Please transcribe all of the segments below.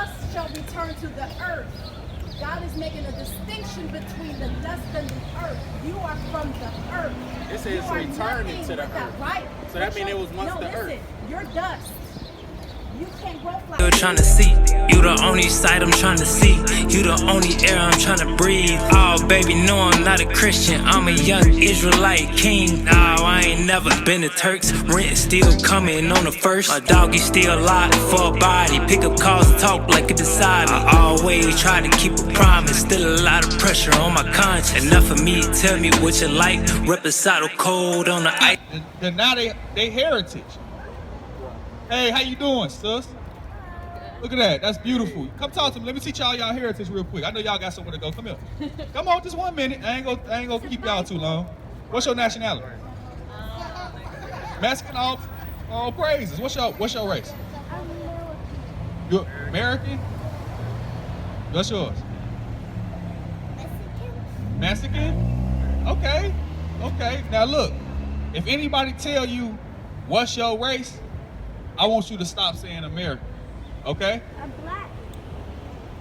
dust shall return to the earth. God is making a distinction between the dust and the earth. You are from the earth. It says returning to the earth. Right? So that means it was once the earth. You're dust. You can't grow flowers. You're trying to see, you the only sight I'm trying to see. You the only air I'm trying to breathe. Oh, baby, no, I'm not a Christian. I'm a young Israelite king. No, I ain't never been to Turks. Rent still coming on the first. My doggy still alive for a body. Pick up calls and talk like it beside me. I always try to keep a promise. Still a lot of pressure on my conscience. Enough of me, tell me what you like. Reposado cold on the ice. And now they heritage. Hey, how you doing, sis? Look at that. That's beautiful. Come talk to me. Let me teach y'all heritage real quick. I know y'all got somewhere to go. Come here. Come on, just 1 minute. I ain't gonna keep y'all too long. What's your nationality? Mexican. All praises. What's your race? You're American? What's yours? Mexican? Okay. Now look, if anybody tell you what's your race, I want you to stop saying American, okay? I'm black.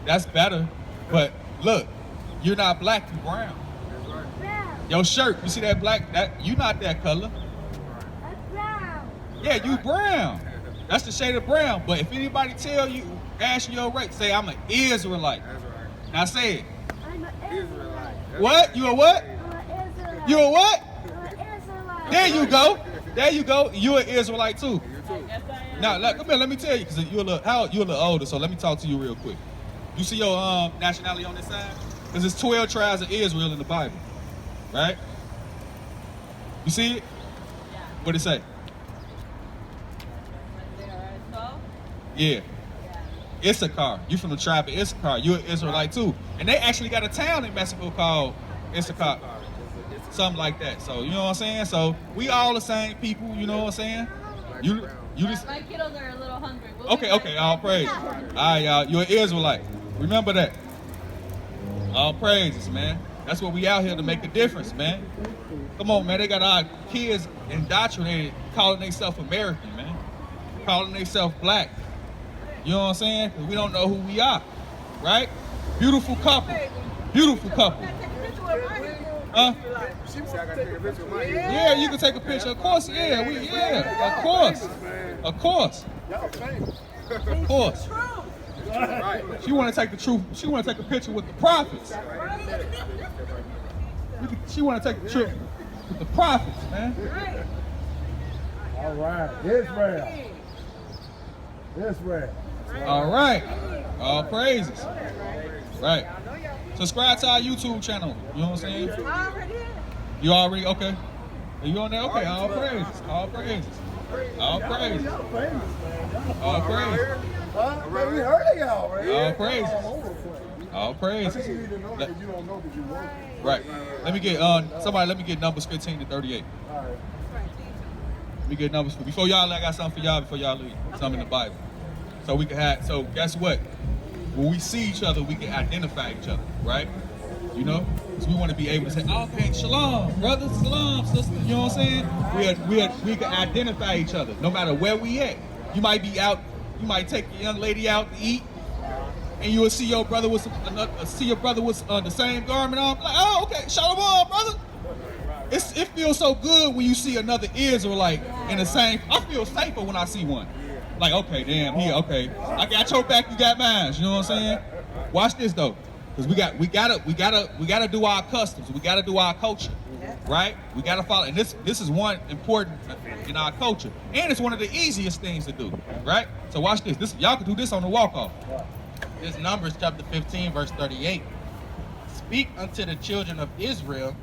That's better, but look, you're not black, you brown. Brown. Your shirt, you see that black, you not that color. I'm brown. Yeah, you brown. That's the shade of brown, but if anybody tell you, ask you your race, say I'm an Israelite. That's right. Now say it. I'm an Israelite. What? You a what? I'm an Israelite. You a what? I'm an Israelite. There you go. There you go. You an Israelite too. You too. Now, come here. Let me tell you, because you're a little older. So let me talk to you real quick. You see your nationality on this side? Because there's 12 tribes of Israel in the Bible, right? You see it? What it say? Yeah. Issachar. You from the tribe of Issachar. You're an Israelite too, and they actually got a town in Mexico called Issachar, something like that. So you know what I'm saying? So we all the same people. You know what I'm saying? You just. My kiddos are a little hungry. Okay, all praise. All right, y'all, you're an Israelite. Remember that. All praises, man. That's what we out here to make a difference, man. Come on, man. They got our kids indoctrinated, calling themselves American, man. Calling themselves black. You know what I'm saying? 'Cause we don't know who we are, right? Beautiful couple. Beautiful couple. Huh? She said I gotta take a picture of my ear. Yeah, you can take a picture. Of course, yeah. Of course. Of course. Of course. Right. She want to take the truth. She want to take a picture with the prophets. She want to take the trip with the prophets, man. All right. Israel. Israel. All right. All praises. Right. Subscribe to our YouTube channel. You know what I'm saying? You already? Okay. Are you on there? Okay. All praises. All praises. All praises. Y'all famous, man. All praises. Huh? Man, we heard of y'all, right? All praises. All over the place. All I praises. think you need to know because you don't know because you want. Right. Let me get somebody. Let me get numbers 15 to 38. All right. Let me get numbers before y'all. I got something for y'all before y'all leave. Something in the Bible. So we can have. So guess what? When we see each other, we can identify each other, right? You know, so we want to be able to say, okay, shalom, brothers, shalom, sister. You know what I'm saying? We can identify each other, no matter where we at. You might be out. You might take a young lady out to eat, and you will see your brother with the same garment on. Like, oh, okay, shalom, brother. It feels so good when you see another Israelite in the same. I feel safer when I see one. Like, okay, damn, okay. I got your back, you got mine. You know what I'm saying? Watch this though, because we gotta do our customs. We gotta do our culture, right? We gotta follow. And this is one important in our culture, and it's one of the easiest things to do, right? So watch this. Y'all can do this on the walk off. This Numbers chapter 15, verse 38. Speak unto the children of Israel,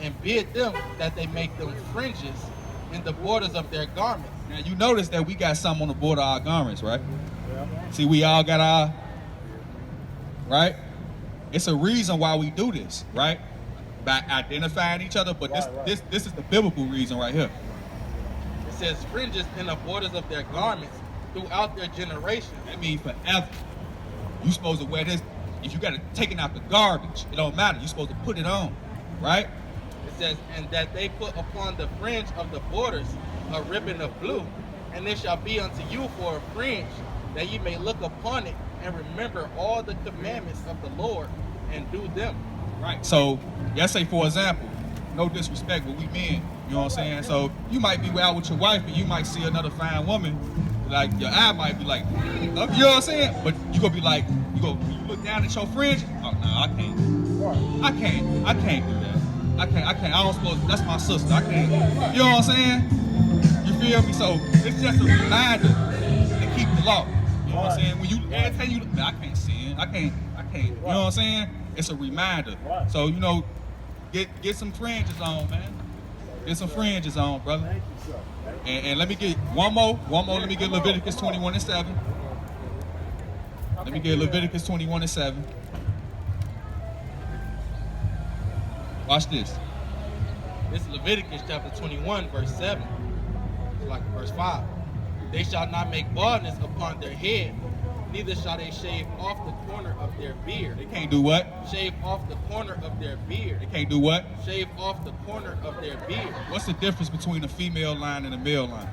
and bid them that they make them fringes in the borders of their garments. Now you notice that we got some on the border of our garments, right? See, we all got our, right? It's a reason why we do this, right? By identifying each other, but this is the biblical reason right here. It says fringes in the borders of their garments throughout their generations. That means forever. You supposed to wear this. If you got to taking out the garbage, it don't matter. You supposed to put it on, right? It says, and that they put upon the fringe of the borders a ribbon of blue, and it shall be unto you for a fringe, that ye may look upon it and remember all the commandments of the Lord and do them. Right. So, let's say for example, no disrespect, but we men. You know what I'm saying? So you might be out with your wife and you might see another fine woman, like your eye might be like, you know what I'm saying? But you gonna be like, you look down at your fringe. Oh no, I can't do that. I can't. I don't suppose that's my sister. I can't. You know what I'm saying? You feel me? So it's just a reminder to keep the law. You know what I'm saying? When you every time you look, I can't sin. I can't. You know what I'm saying? It's a reminder. So you know, get some fringes on, man. Get some fringes on, brother. Thank you, sir. And let me get one more. Let me get Leviticus 21:7. Let me get Leviticus 21:7. Watch this. This is Leviticus chapter 21, verse 7. It's like verse 5. They shall not make baldness upon their head, neither shall they shave off the corner of their beard. They can't do what? Shave off the corner of their beard. They can't do what? Shave off the corner of their beard. What's the difference between a female line and a male line?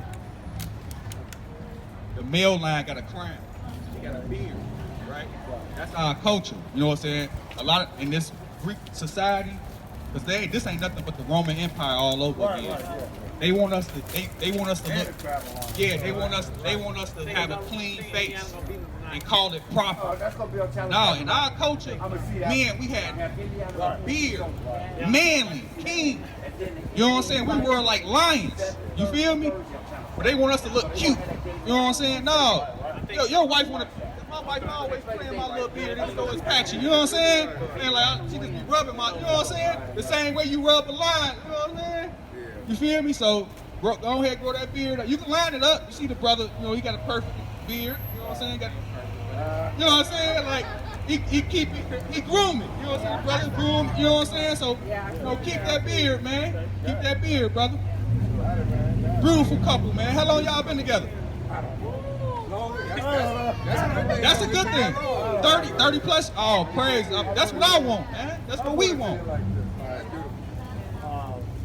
The male line got a crown. They got a beard, right? That's our culture. You know what I'm saying? A lot of, in this Greek society, because this ain't nothing but the Roman Empire all over again. They want us to they want us to look. Yeah, they want us to have a clean face and call it proper. That's gonna be on television. No, in our culture, men, we had a beard, manly, king. You know what I'm saying? We were like lions. You feel me? But they want us to look cute. You know what I'm saying? No. Your wife wanna. My wife always playing my little beard even though it's patchy. You know what I'm saying? And like she just be rubbing my. You know what I'm saying? The same way you rub a line. You know what I'm saying? You feel me? So go ahead, grow that beard up. You can line it up. You see the brother, you know, he got a perfect beard. You know what I'm saying? You know what I'm saying? Like he grooming. You know what I'm saying? Brother groom. You know what I'm saying? So keep that beard, man. Keep that beard, brother. Beautiful couple, man. How long y'all been together? That's a good thing. 30 plus. Oh, praise. That's what I want, man. That's what we want.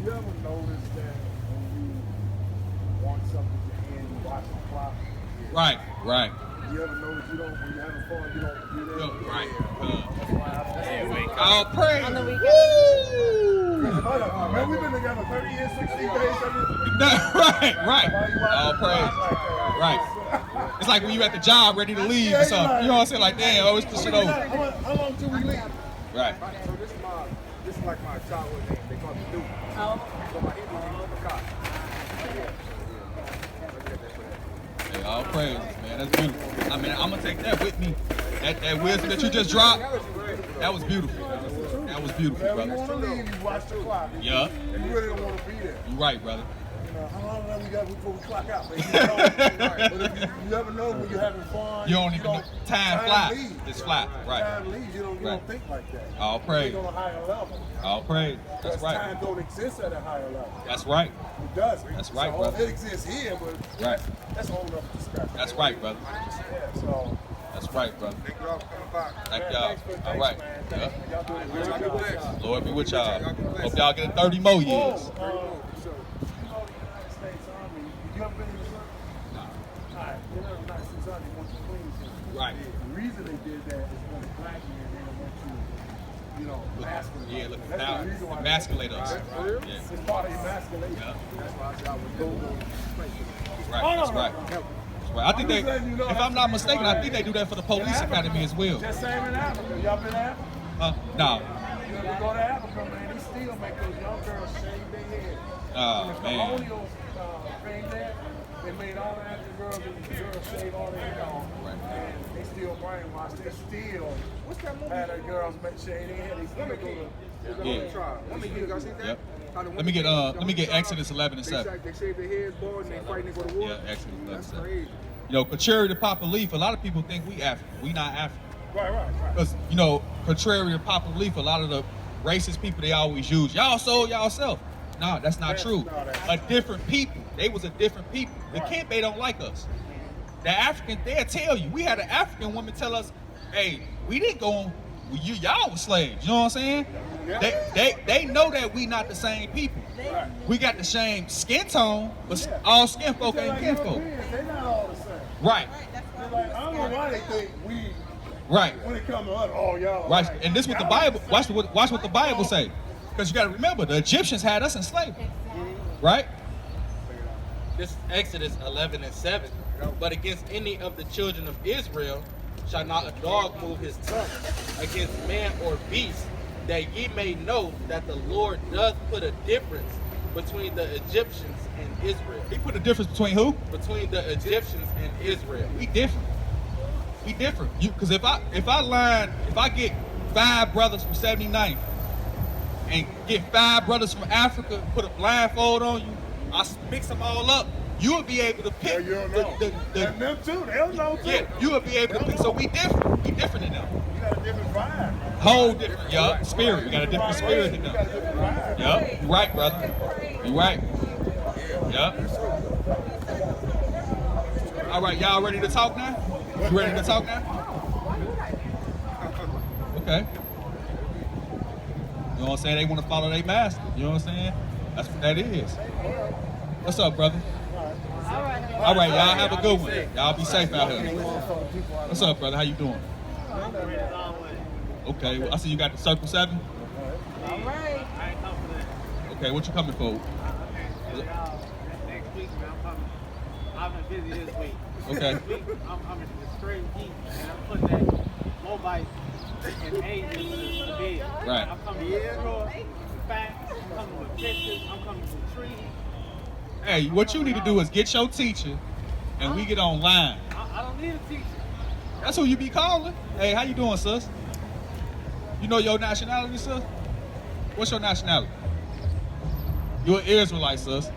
You ever notice that when you want something to end, you watch the clock? Right. You ever notice when you're having fun, you don't do that? Right. That's why Oh, praise. On the weekend. Woo! Hold up, man, we've been together 30 years, 60 days. Right. All praise. Right. It's like when you at the job ready to leave or something. You know what I'm saying? Like, damn, oh, it's the shit over. How long till we leave? Right. So this is like my childhood name. They call me Duke. So my Hebrew name is Makai. Hey, all praises, man. That's beautiful. I mean, I'm gonna take that with me. That wisdom that you just dropped, that was beautiful. That was beautiful, Man, when you brother. want to leave, you watch the clock. Yeah. And you really don't want to be there. You right, brother. You know, how long have we got before we clock out? Man? You know, but if you ever know when you're having fun, You don't even know. Time flies. leaves. It's fly. Right. Time leaves. You don't Right. think like that. All You praise. think on a higher level. All praise. That's Because right. time don't exist at a higher level. That's right. It doesn't. That's right, so, brother. It exists here, but Right. that's a whole other discussion. That's right, brother. Yeah, so. That's right, brother. Thank y'all for coming by. Thank Man, y'all. thanks for- All right. thanks, Yeah. man. Y'all doing a really good job. Lord be with y'all. Hope y'all get 30 more years. You know the United States Army, you ever been in the service? Nah. All right, you know the United States Army wants to clean you. Right. The reason they did that is when the black man didn't want you know, masculine. Yeah, look, That's now the reason why they- emasculate us. Right. Yeah. It's part of emasculation. Yeah. That's why I said I was doing Right. That's right. That's right. I think they, if I'm not mistaken, I think they do that for the police academy as well. Just same in Africa. Y'all been to Africa? No. You ever go to Africa, man, they still make those young girls shave their head. Oh, When the man. colonial thing there, they made all the African girls and the girls shave all their hair off. Right. And they still brainwashed. They still had the girls shave their hair. They still go to Yeah. trial. Women, you guys see that? Yep. How the Let me women- get Exodus 11 and 7. They shave their heads bald and they fight and they go to war. Yeah, Exodus 11 That's 7. crazy. You know, contrary to popular belief, a lot of people think we African. We not African. Right. Because, you know, contrary to popular belief, a lot of the racist people, they always use, y'all sold y'allself. No, that's not true. A different people. They was a different people. The Kempe don't like us. The African, they'll tell you. We had an African woman tell us, hey, we didn't go on, y'all was slaves. You know what I'm saying? They know that we not the same people. We got the same skin tone, but all skin folk ain't kin folk. They're not all the same. Right. They're like, I don't know why they think we Right. When it comes to us, oh, y'all. Right. Right. And this what the Y'all Bible, like watch what the Bible say. Because you got to remember, the Egyptians had us in slavery. Right? This is Exodus 11 and 7. But against any of the children of Israel shall not a dog move his tongue against man or beast, that ye may know that the Lord doth put a difference between the Egyptians and Israel. He put a difference between who? Between the Egyptians and Israel. We different. We different. Because if I get 5 brothers from 79th and get 5 brothers from Africa, put a blindfold on you, I mix them all up, you will be able to pick. Yeah, you don't know. And them too, they'll know too. Yeah, you will be able to pick. So we different. We different than them. You got a different vibe. Whole different, yup. Spirit. We got a different spirit than You got a them. different vibe. Yup. You right, brother. You right. Yup. All right, y'all ready to talk now? You ready to talk now? Okay. You know what I'm saying? They want to follow their master. You know what I'm saying? That's what that is. What's up, brother? All right, y'all have a good one. Y'all be safe out here. What's up, brother? How you doing? Okay, well, I see you got the Circle 7. All right. Okay, what you coming for? Next week, man, I've been busy this week. Okay. This week, I'm in the straight heat, and I'm putting that Mobile and Asian to the bed. Right. I'm coming with facts, I'm coming with pictures, I'm coming with trees. Hey, what you need to do is get your teacher, and we get online. I don't need a teacher. That's who you be calling. Hey, how you doing, sis? You know your nationality, sis? What's your nationality? You're an Israelite, sis.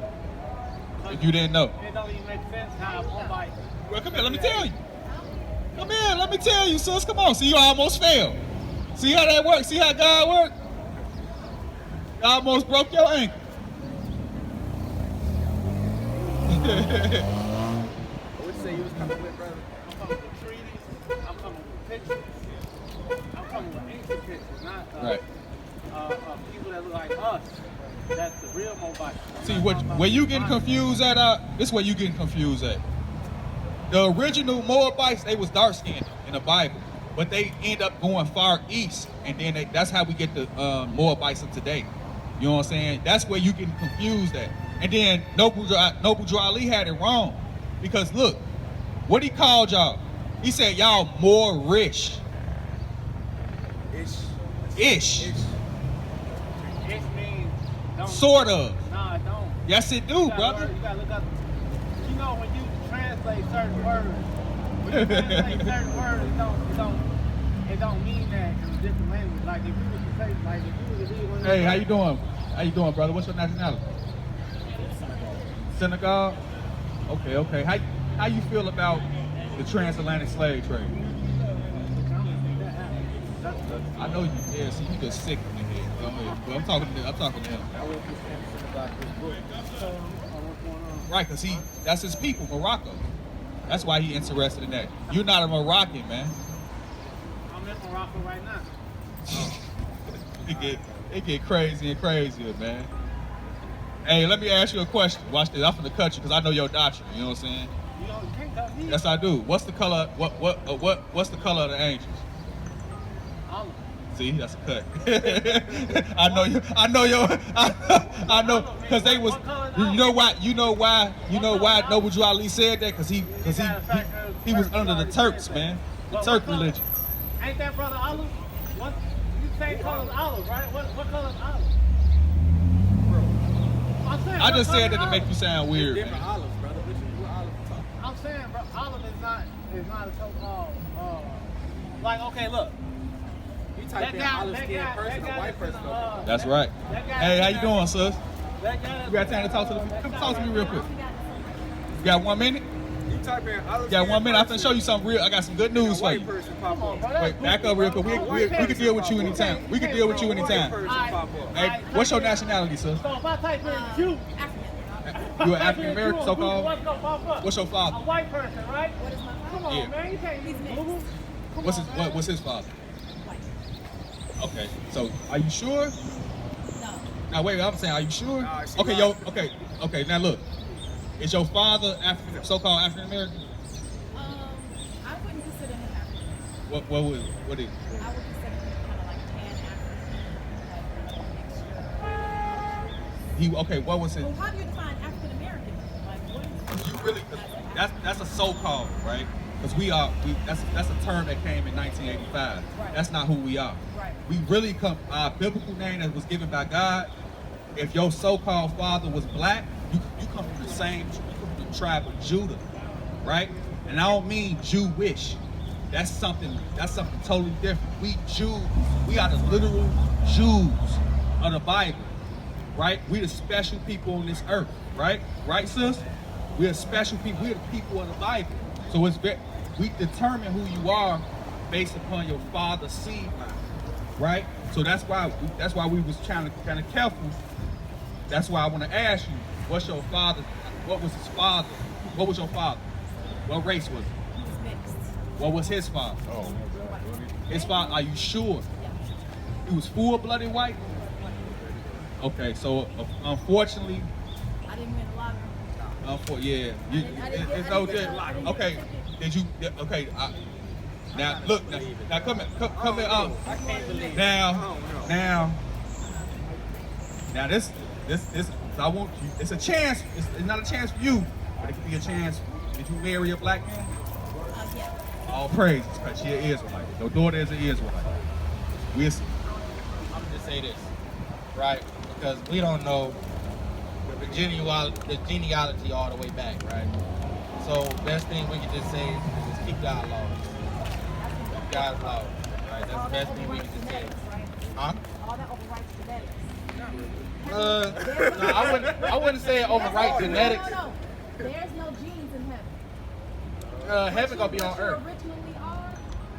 If you didn't know. It don't even make sense how Mobile. Well, come here, let me tell you. Come here, let me tell you, sis. Come on. See, you almost failed. See how that works? See how God works? You almost broke your ankle. What you say you was coming with, brother? I'm coming with treaties, I'm coming with pictures, I'm coming with ancient pictures, not Right. people that look like us. That's the real Mobile. See, where you getting confused at, this is where you getting confused at. The original Moabites, they was dark-skinned in the Bible, but they end up going far east, and then that's how we get the Moabites of today. You know what I'm saying? That's where you getting confused at. And then Noble Drew Ali had it wrong, because look, what he called y'all? He said y'all more rich. Ish. It means don't. Sort of. Nah, it don't. Yes, it do, You gotta brother. You gotta look up. You know, when you translate certain words, it don't mean that in a different language. Like if you was to say, like if you was to read one. Hey, how you doing? How you doing, brother? What's your nationality? Senegal. Okay. How you feel about the transatlantic slave trade? I know you. Yeah, see, you just sick in the head. Go ahead. But I'm talking to him. Right, cause that's his people, Morocco. That's why he interested in that. You're not a Moroccan, man. I'm in Morocco right now. It get crazy and crazier, man. Hey, let me ask you a question. Watch this. I'm finna cut you because I know your doctrine. You know what I'm saying? You can't cut me. Yes, I do. What's the color? What's the color of the angels? Olive. See, that's a cut. I know, because they was. You know why? Noble Drew Ali said that? Because he was under the Turks, man. The Turk religion. Ain't that brother Olive? What? You say color is olive, right? What color is olive? I'm saying, I just said that to make you sound weird, Different man. olives, brother. What olive you talking? I'm saying, bro, olive is not a so-called like. Okay, look. You type in olive skin person or white person. That's right. Hey, how you doing, sis? That guy You got time to talk to the people? Come talk to me real quick. You got 1 minute? You type in olive You got 1 minute? I'm finna show you something real. I got some good news for white you. person pop up. Wait, back up real quick. We can deal with you anytime. We can deal with you White anytime. person pop up. Hey, what's your nationality, sis? So if I type in Jew, You an African American, so-called? what's gonna pop up? What's your A father? white person, right? What is my Come father? on, Yeah. man, you can't leave Google. What's his father? Okay, so are you sure? No. Now wait, I'm saying, are you sure? Nah, she Okay, lied. okay. Now look, is your father so-called African American? I wouldn't consider him African. What is? I would consider him kind of like Pan-African, He okay. What was his? Well, how do you define African American? Like, what is You really? That's a so-called, right? Because that's a term that came in 1985. Right. That's not who we are. Right. We really come our biblical name that was given by God. If your so-called father was black, you come from the tribe of Judah, right? And I don't mean Jewish. That's something totally different. We Jews, we are the literal Jews of the Bible, right? We the special people on this earth, right? Right, sis? We're special people. We're the people of the Bible. So we determine who you are based upon your father's seed line, right? So that's why we was trying to kind of careful. That's why I want to ask you, what's your father? What was his father? What was your father? What race was he? he was mixed? What was his father? Oh, His father, are you sure? He was full-blooded white? Okay, so unfortunately, I didn't win a lot of them. yeah, it's no good. Okay, did you? Okay, now look, now come here. I can't believe Now this, I want you. It's a chance. It's not a chance for you, but it could be a chance. Did you marry a black man? Yeah. All praises, because she is Israelite. Your daughter is an Israelite. We'll see. I'm gonna just say this, right? Because we don't know the genealogy all the way back, right? So best thing we can just say is just keep God's laws. Keep God's laws, right? That's the best thing we can just say. Huh? All that overwrites genetics. No, I wouldn't say it overwrite genetics. No. There's no genes in heaven. Heaven gonna be on What you earth. originally are,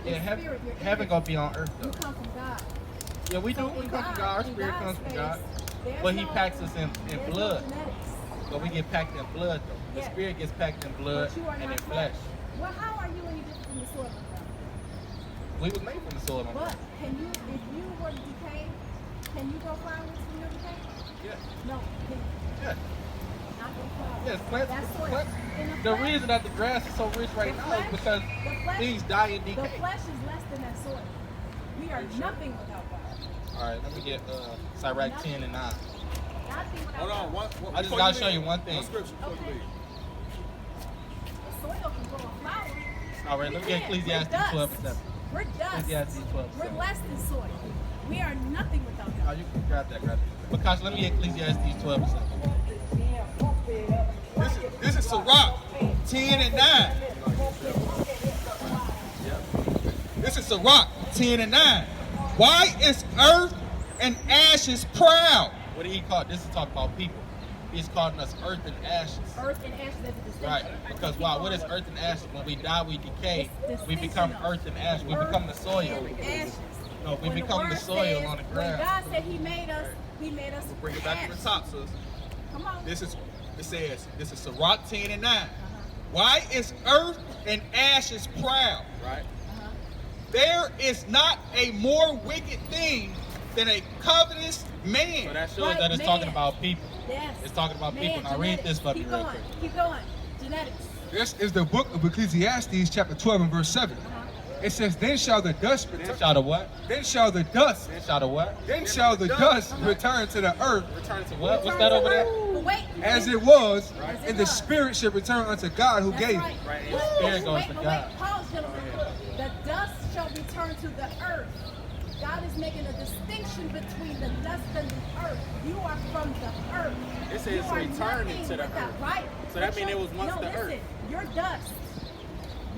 Yeah, is spirit. You're heaven gonna be on earth You though. come from God. Yeah, we do. So We in come from God. Our in spirit God's comes from space, God. there's But He no- packs us in there's no blood. genetics. But we get packed in blood though. The Yeah. spirit gets packed in blood But you are and in not flesh. Well, how are you any different from the soil of God? We was made from the soil on But earth. can you, if you were to decay, can you grow flowers from your decay? Yeah. No, can you Yeah. not grow flowers? Yes, plants. That's soil. plants. In The flesh, reason that the grass is so rich right the now is flesh- because the flesh- things die and the decay. flesh is less than that soil. We are nothing without God. All right, let me get Sirach 10 and 9. Nothing without hold on. God. I just gotta show you one thing. One scripture before you Okay. leave. The soil can grow a flower. All right, let me get We can't. Ecclesiastes We're 12 and dust. 7. We're dust. Ecclesiastes 12 and We're 7. less than soil. We are nothing without Oh, God. you can grab that. Because let me get Ecclesiastes 12 and 7. This is Sirach 10 and 9. This is Sirach 10 and 9. Why is earth and ashes proud? What did he call it? This is talking about people. He's calling us earth and ashes. Earth and ashes as a distinction. Right, because wow, what is earth and ashes? When we die, we decay. It's We become distinction. earth and ash. We Earth become the soil. and ashes. No, we When the become the word soil says- on the When ground. God said He made us Bring it back to the ash. top, sis. Come on. This is Sirach 10 and 9. Why is earth and ashes proud? Right. There is not a more wicked thing than a covetous man. So that shows Right, that it's man. talking about people. Yes. It's talking about Man, people. Now read genetics. this for me Keep real going. quick. Keep going. Genetics. This is the book of Ecclesiastes, chapter 12 and verse 7. It says, Then shall the dust Then return. shall the what? Then shall the dust. Then shall the what? Then shall the dust return to the earth, Return to what? What's that over there? But wait. as it was, As it and the was. spirit should return unto God who That's gave right. it. Right, and the spirit goes to But God. wait, pause, gentlemen. The dust shall return to the earth. God is making a distinction between the dust and the earth. You are from the earth. It says You are returning nothing to the without- earth. Right. So that But mean it was once no, the listen, earth. You're dust.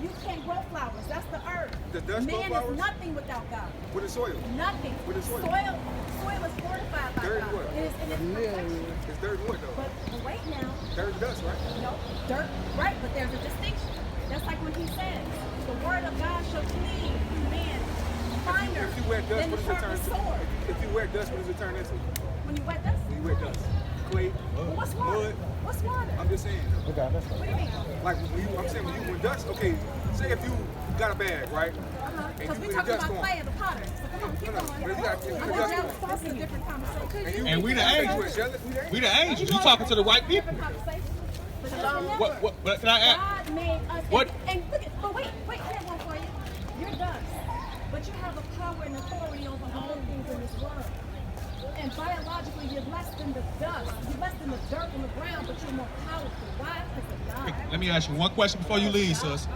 You can't grow flowers. That's the earth. The dust grow Man flowers? is nothing without God. With the soil. Nothing. With the soil. Soil is fortified by Dirt God. what? It is in its perfection. It's dirt and wood though. But wait now. Dirt and dust, right? No, dirt, right, but there's a distinction. That's like when he says, the word of God shall clean man finer If you wear dust, than the what does it turn sharpest into? sword. If you wear dust, what does it turn into? When you wet dust, When you wear dust. Clay, well, what's water? mud. What's water? I'm just saying. What do you mean? Like I'm saying when dust, okay, say if you got a bag, right? Because you we put talking dust about on. clay as a potter. So come on, keep No, going. but if you got- if you I put thought dust that was a different conversation. And we the angels. We the angels. You talking to the right people. Different conversation. But just remember, What can I ask? God made us. What? And look at, but wait, I have one for you. You're dust. But you have a power and authority over all things in this world. And biologically, you're less than the dust. You're less than the dirt on the ground, but you're more powerful. Why? Because of God. Let me ask you one question before you leave, sis.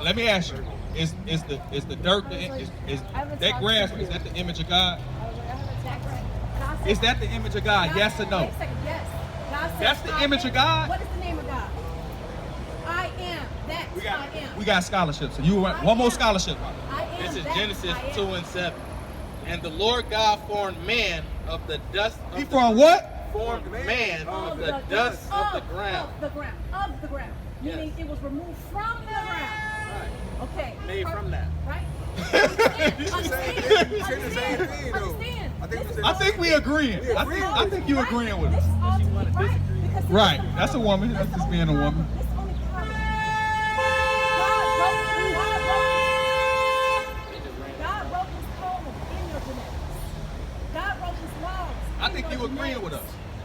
Let me ask you: Is the dirt is that grass? Is that the image of God? Is that the image of God? Yes or no? Wait a second. Yes. God says, That's the I image am. of God? What is the name of God? I am. That's I am. We got scholarships. So you one more scholarship. I am. This is that Genesis I am. 2:7. And the Lord God formed man of the dust of He the from what? formed man of the dust of the ground. Of the ground. Of the ground. Meaning it was removed from the ground. Right. Okay. Made from that. Right? I think we agreeing. I think you agreeing with us. Right. That's a woman. That's just being a woman. God wrote his code in your genetics. God wrote his laws. I think you agreeing with us.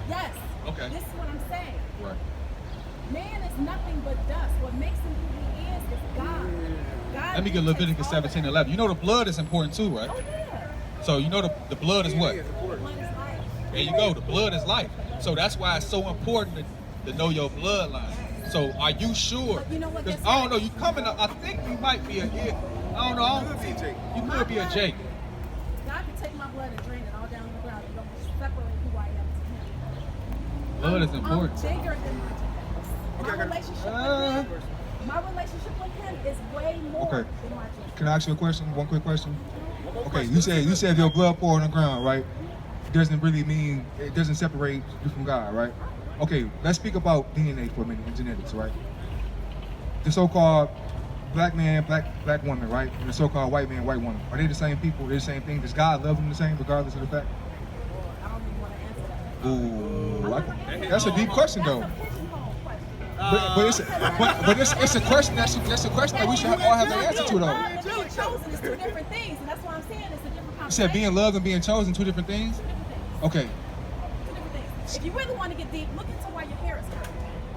Yes. Okay. This is what I'm saying. Right. Man is nothing but dust. What makes him who he is God. God Let me get Leviticus 17:11. You know the blood is important too, right? Oh, yeah. So you know the blood is what? Blood is life. There you go. The blood is life. So that's why it's so important to know your bloodline. So are you sure? But you know what? 'Cause I don't know. You coming up. I think you might be a. I don't know. You could be a Jake. God can take my blood and drain it all down the ground. You don't separate who I am to him. Blood is I'm important. bigger than my genetics. My relationship with him is way more Okay. than my genetics. Can I ask you a question? One quick question. Okay, you said if your blood poured on the ground, right? Doesn't really mean it doesn't separate you from God, right? Okay, let's speak about DNA for a minute and genetics, right? The so-called black man, black woman, right? And the so-called white man, white woman. Are they the same people? They're the same thing? Does God love them the same, regardless of the fact? I don't even want to answer that. Ooh, that's a deep question, though. That's a pigeonhole question. But it's a question that's a question that we should all have the answer to, though. Love and being chosen is two different things, and that's why I'm saying it's a different You conversation. said being loved and being chosen, two different things? Two different things. Okay, Two different things. If you really want to get deep, look into why your hair is curly.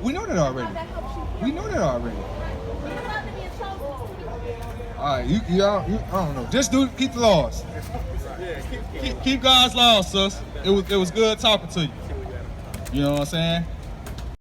we know that How already. that helps you heal. We know that already. Being loved and being chosen is two different things. All right, you I don't know. Just keep the laws. Keep God's laws, sis. It was good talking to you. You know what I'm saying?